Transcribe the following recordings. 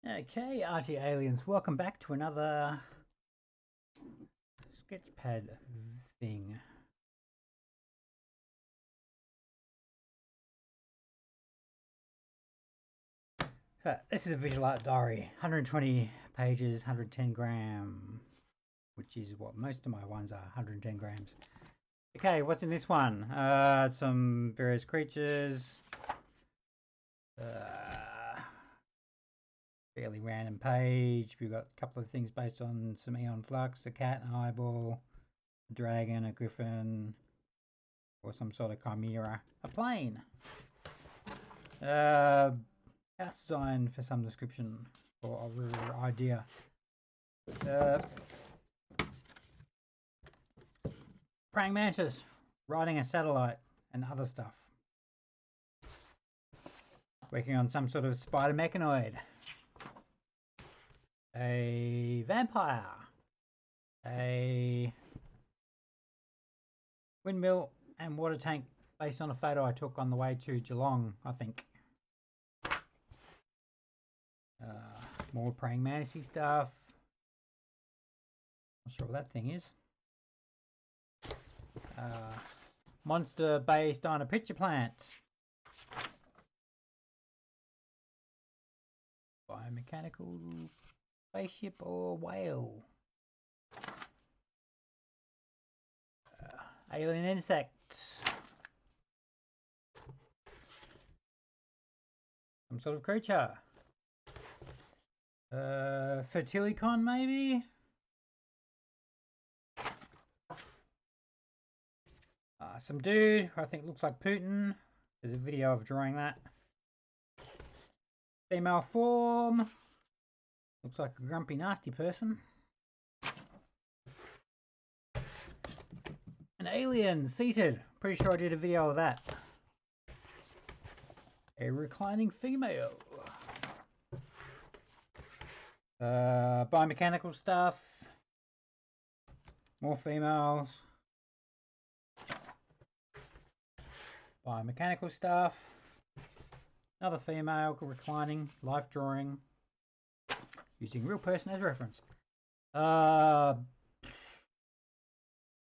Okay, ArtyAliens, welcome back to another sketchpad thing. So this is a visual art diary, 120 pages, 110 gram, which is what most of my ones are, 110 grams. Okay, what's in this one? Some various creatures. Fairly random page. We've got a couple of things based on some Eon Flux, a cat, an eyeball, a dragon, a griffin, or some sort of chimera, a plane, house design for some description or other idea, praying mantis riding a satellite and other stuff, working on some sort of spider mechanoid, a vampire, a windmill and water tank based on a photo I took on the way to Geelong, I think. More praying mantis stuff. Not sure what that thing is. Monster based on a pitcher plant. Biomechanical spaceship or whale. Alien insect. Some sort of creature. Fertilicon maybe? Some dude who I think looks like Putin. There's a video of drawing that. Female form. Looks like a grumpy nasty person. An alien seated. Pretty sure I did a video of that. A reclining female. Biomechanical stuff. More females. Biomechanical stuff. Another female reclining, life drawing. Using real person as reference.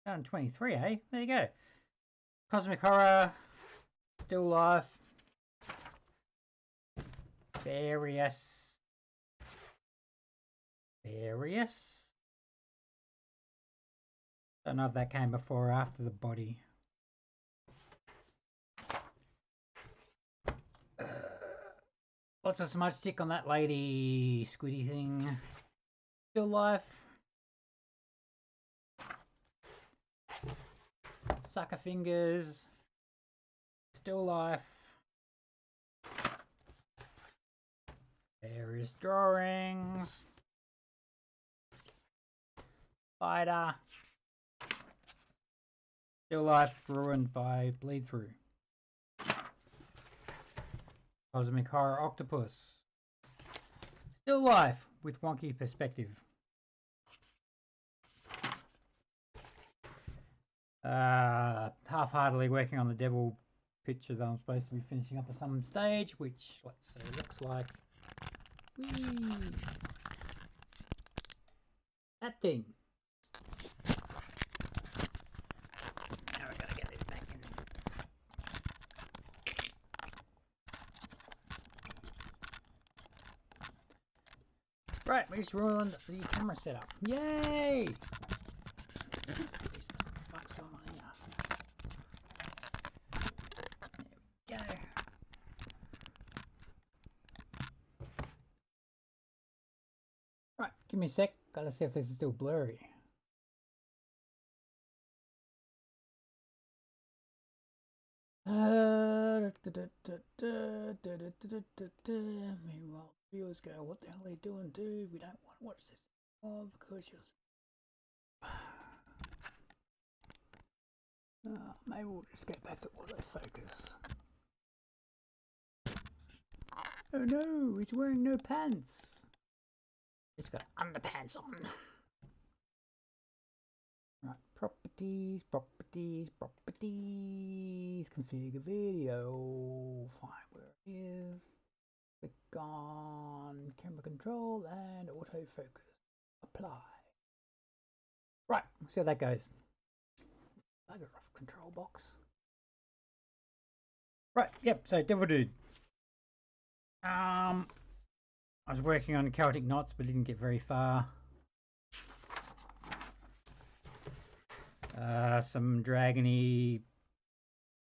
23, eh? There you go. Cosmic horror. Still life. Various. Don't know if that came before or after the body. Lots of smudge stick on that lady squiddy thing. Still life. Sucker fingers. Still life. Various drawings. Spider. Still life ruined by bleed through. Cosmic horror octopus. Still life with wonky perspective. Half-heartedly working on the devil picture that I'm supposed to be finishing up at some stage, which, let's see, looks like that thing. Now we gotta get this back in. Right, we just ruined the camera setup. Yay! What's going on here? There we go. Right, give me a sec. Gotta see if this is still blurry. Meanwhile, viewers go, what the hell are they doing, dude? We don't want to watch this because you're... maybe we'll just get back to autofocus. Oh no, he's wearing no pants. He's got underpants on. Right, properties. Configure video. Find where it is. Click on camera control and autofocus. Apply. Right, see how that goes. Bugger off control box. Right, yep, so Devil Dude. I was working on Celtic knots but didn't get very far. Some dragony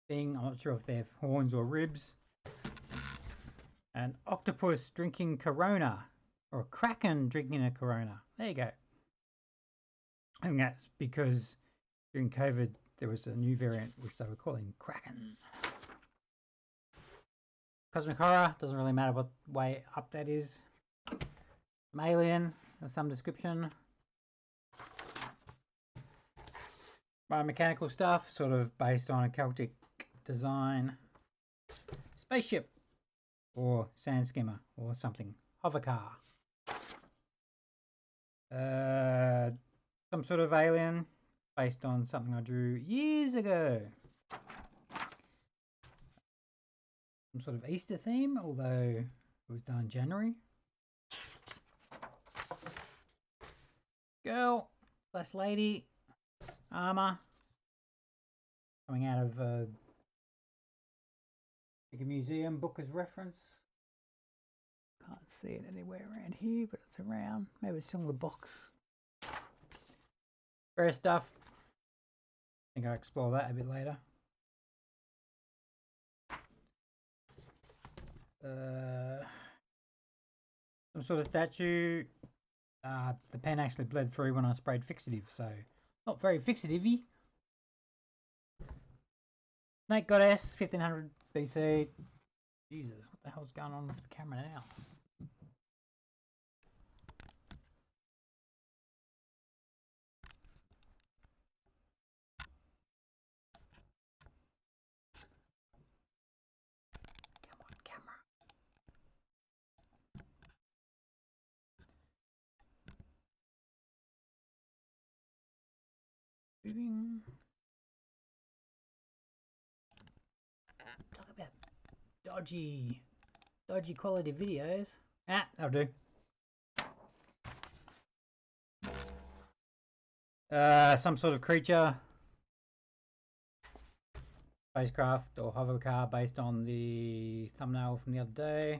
thing, I'm not sure if they have horns or ribs. An octopus drinking Corona, or a kraken drinking a Corona. There you go. I think that's because during COVID there was a new variant which they were calling Kraken. Cosmic horror, doesn't really matter what way up that is. Some alien of some description. Biomechanical stuff, sort of based on a Celtic design. Spaceship, or sand skimmer, or something. Hovercar. Some sort of alien based on something I drew years ago. Some sort of Easter theme, although it was done in January. Girl / lady, armor, coming out of a museum book as reference. Can't see it anywhere around here, but it's around. Maybe it's still in the box. Various stuff. I think I'll explore that a bit later. Some sort of statue. The pen actually bled through when I sprayed fixative, so not very fixative-y. Snake Goddess, 1500 BC. Jesus, what the hell's going on with the camera now? Come on, camera. Moving. Talk about dodgy quality videos. That'll do. Some sort of creature, spacecraft or hovercar based on the thumbnail from the other day.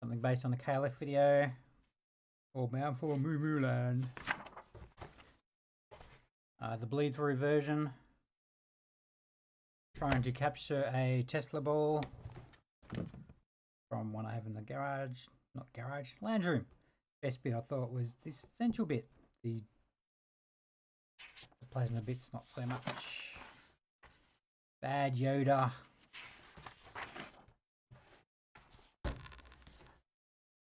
Something based on the KLF video. All bound for Moo Moo Land. The bleed through version. Trying to capture a Tesla ball from one I have in the garage. Not garage, lounge room. Best bit I thought was this central bit. The plasma bits, not so much. Bad Yoda.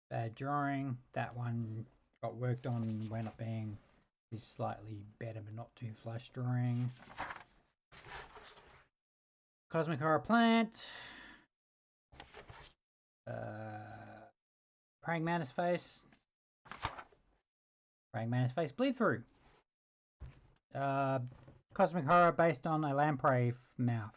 Bad drawing. That one got worked on, wound up being this slightly better but not too flush drawing. Cosmic Horror Plant. Praying Mantis Face. Praying Mantis Face bleed through. Cosmic Horror based on a lamprey mouth.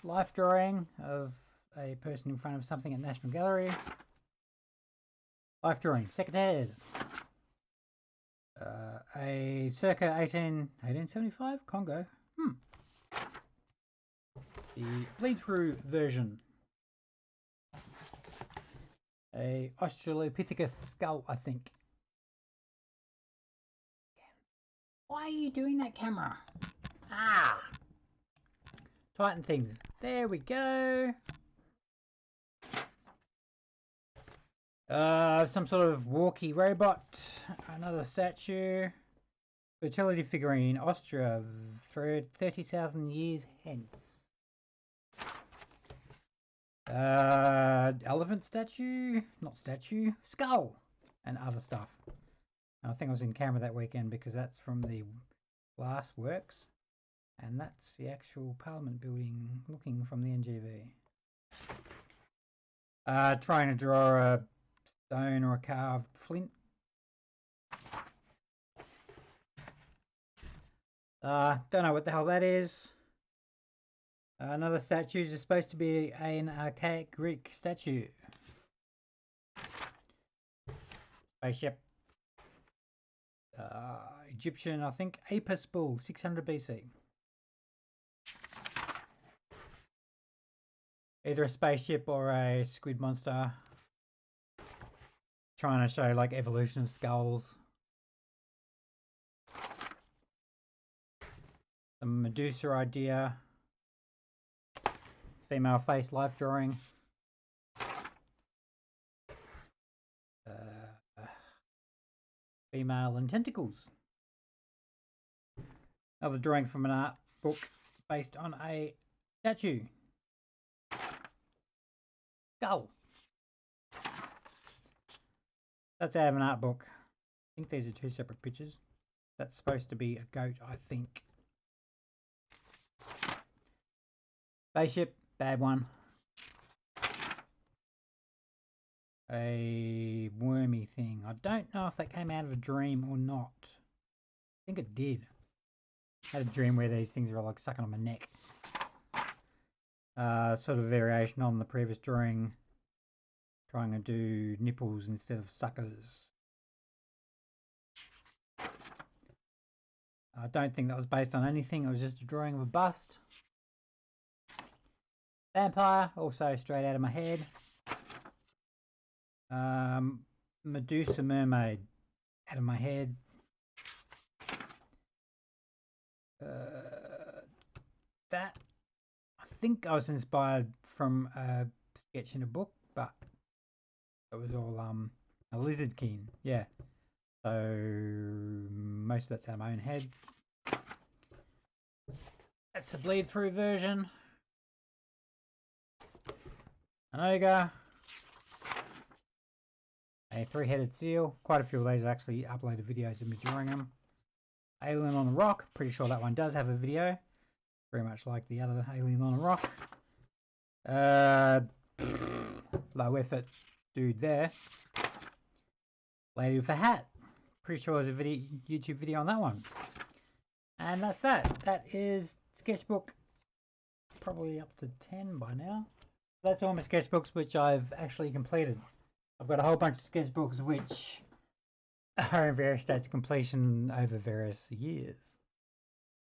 Life drawing of a person in front of something at National Gallery. Life drawing, Secretaires. A circa 1875 Congo. The bleed through version. A Australopithecus skull, I think. Why are you doing that, camera? Tighten things. There we go. Some sort of walkie robot. Another statue. Fertility figurine. Austria for 30,000 years hence. Elephant statue. Not statue. Skull. And other stuff. I think I was in camera that weekend because that's from the Glass Works. And that's the actual Parliament building looking from the NGV. Trying to draw a stone or a carved flint. Don't know what the hell that is. Another statue is supposed to be an archaic Greek statue. Spaceship. Egyptian, I think. Apis bull, 600 BC. Either a spaceship or a squid monster. Trying to show like evolution of skulls. The Medusa idea. Female face life drawing. Female and tentacles. Another drawing from an art book based on a statue. Skull. That's out of an art book. I think these are two separate pictures. That's supposed to be a goat, I think. Spaceship, bad one. A wormy thing. I don't know if that came out of a dream or not. I think it did. I had a dream where these things were like sucking on my neck. Sort of variation on the previous drawing. Trying to do nipples instead of suckers. I don't think that was based on anything. It was just a drawing of a bust. Vampire, also straight out of my head. Medusa mermaid, out of my head. That, I think I was inspired from a sketch in a book, but it was all a lizard king, yeah. So most of that's out of my own head. That's the bleed through version. An ogre. A three-headed seal. Quite a few of these are actually uploaded videos of me drawing them. Alien on a rock. Pretty sure that one does have a video. Very much like the other alien on a rock. Low effort dude there. Lady with a hat. Pretty sure there's a YouTube video on that one. And that's that. That is Sketchbook. Probably up to 10 by now. That's all my sketchbooks which I've actually completed. I've got a whole bunch of sketchbooks which are in various states of completion over various years.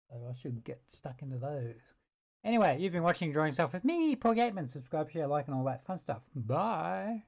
So I should get stuck into those. Anyway, you've been watching Drawing Stuff with me, Paul Gateman. Subscribe, share, like, and all that fun stuff. Bye!